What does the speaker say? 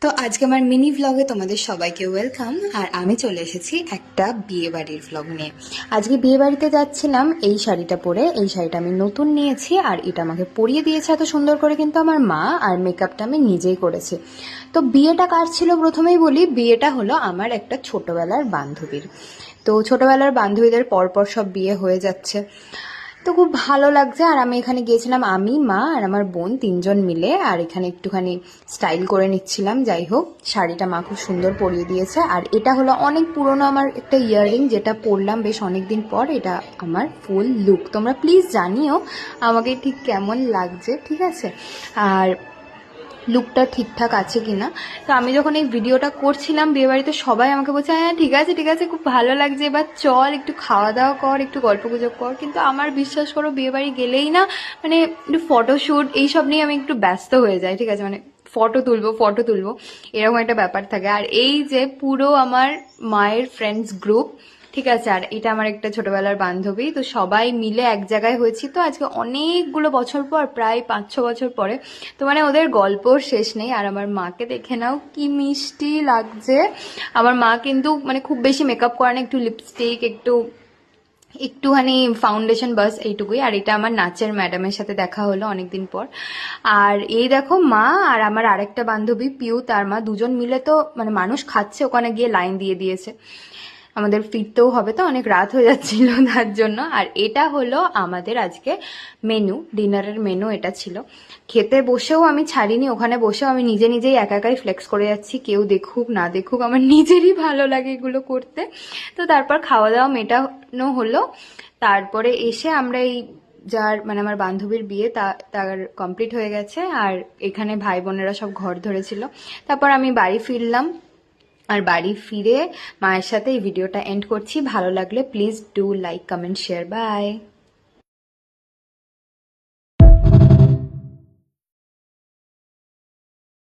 তো আজকে আমার মিনি ভ্লগে তোমাদের সবাইকে ওয়েলকাম। আর আমি চলে এসেছি একটা বিয়ে বাড়ির ভ্লগ নিয়ে। আজকে বিয়ে বাড়িতে যাচ্ছিলাম এই শাড়িটা পরে। এই শাড়িটা আমি নতুন নিয়েছি আর এটা আমাকে পরিয়ে দিয়েছে এত সুন্দর করে কিন্তু আমার মা, আর মেকআপটা আমি নিজেই করেছি। তো বিয়েটা কার ছিল প্রথমেই বলি, বিয়েটা হলো আমার একটা ছোটবেলার বান্ধবীর। তো ছোটবেলার বান্ধবীদের পরপর সব বিয়ে হয়ে যাচ্ছে, তো খুব ভালো লাগছে। আর আমি এখানে গিয়েছিলাম, আমি, মা আর আমার বোন তিনজন মিলে, আর এখানে একটুখানি স্টাইল করে নিচ্ছিলাম। যাই হোক, শাড়িটা মা খুব সুন্দর পরিয়ে দিয়েছে। আর এটা হলো অনেক পুরনো আমার একটা ইয়াররিং, যেটা পরলাম বেশ অনেকদিন পর। এটা আমার ফুল লুক। তোমরা প্লিজ জানিও আমাকে ঠিক কেমন লাগছে, ঠিক আছে? আর লুকটা ঠিকঠাক আছে কিনা। তো আমি যখন এই ভিডিওটা করছিলাম বিয়েবাড়িতে, সবাই আমাকে বলছে হ্যাঁ ঠিক আছে ঠিক আছে, খুব ভালো লাগছে, এবার চল একটু খাওয়া দাওয়া কর, একটু গল্প গুজব কর। কিন্তু আমার বিশ্বাস করো, বিয়েবাড়ি গেলেই না মানে একটু ফটোশ্যুট এইসব নিয়ে আমি একটু ব্যস্ত হয়ে যাই, ঠিক আছে? মানে ফটো তুলবো এরকম একটা ব্যাপার থাকে। আর এই যে পুরো আমার মায়ের ফ্রেন্ডস গ্রুপ, ঠিক আছে, আর এটা আমার একটা ছোটবেলার বান্ধবী। তো সবাই মিলে এক জায়গায় হয়েছি তো আজকে অনেকগুলো বছর পর, প্রায় 5-6 বছর পরে। তো মানে ওদের গল্পর শেষ নেই। আর আমার মাকে দেখে নাও কি মিষ্টি লাগছে। আমার মা কিন্তু মানে খুব বেশি মেকআপ করে না, একটু লিপস্টিক, একটুখানি ফাউন্ডেশন, বাস এইটুকুই। আর এটা আমার নাচের ম্যাডামের সাথে দেখা হলো অনেকদিন পর। আর এই দেখো মা আর আমার আরেকটা বান্ধবী পিউ, তার মা, দুজন মিলে তো মানে মানুষ খাচ্ছে, ওখানে গিয়ে লাইন দিয়ে দিয়েছে। আমাদের ফিরতেও হবে তো অনেক রাত হয়ে যাচ্ছিল তার জন্য। আর এটা হলো আমাদের আজকে মেনু, ডিনারের মেনু এটা ছিল। খেতে বসেও আমি ছাড়িনি, ওখানে বসেও আমি নিজে নিজেই একা একাই ফ্লেক্স করে যাচ্ছি। কেউ দেখুক না দেখুক, আমার নিজেরই ভালো লাগে এগুলো করতে। তো তারপর খাওয়া দাওয়া মেটানো হলো। তারপরে এসে আমরা এই যার মানে আমার বান্ধবীর বিয়ে তার কমপ্লিট হয়ে গেছে। আর এখানে ভাই বোনেরা সব ঘর ধরেছিল। তারপর আমি বাড়ি ফিরলাম। আর বাড়ি ফিরে মায়ের সাথে এই ভিডিওটা এন্ড করছি। ভালো লাগলে please do like, comment, share. By.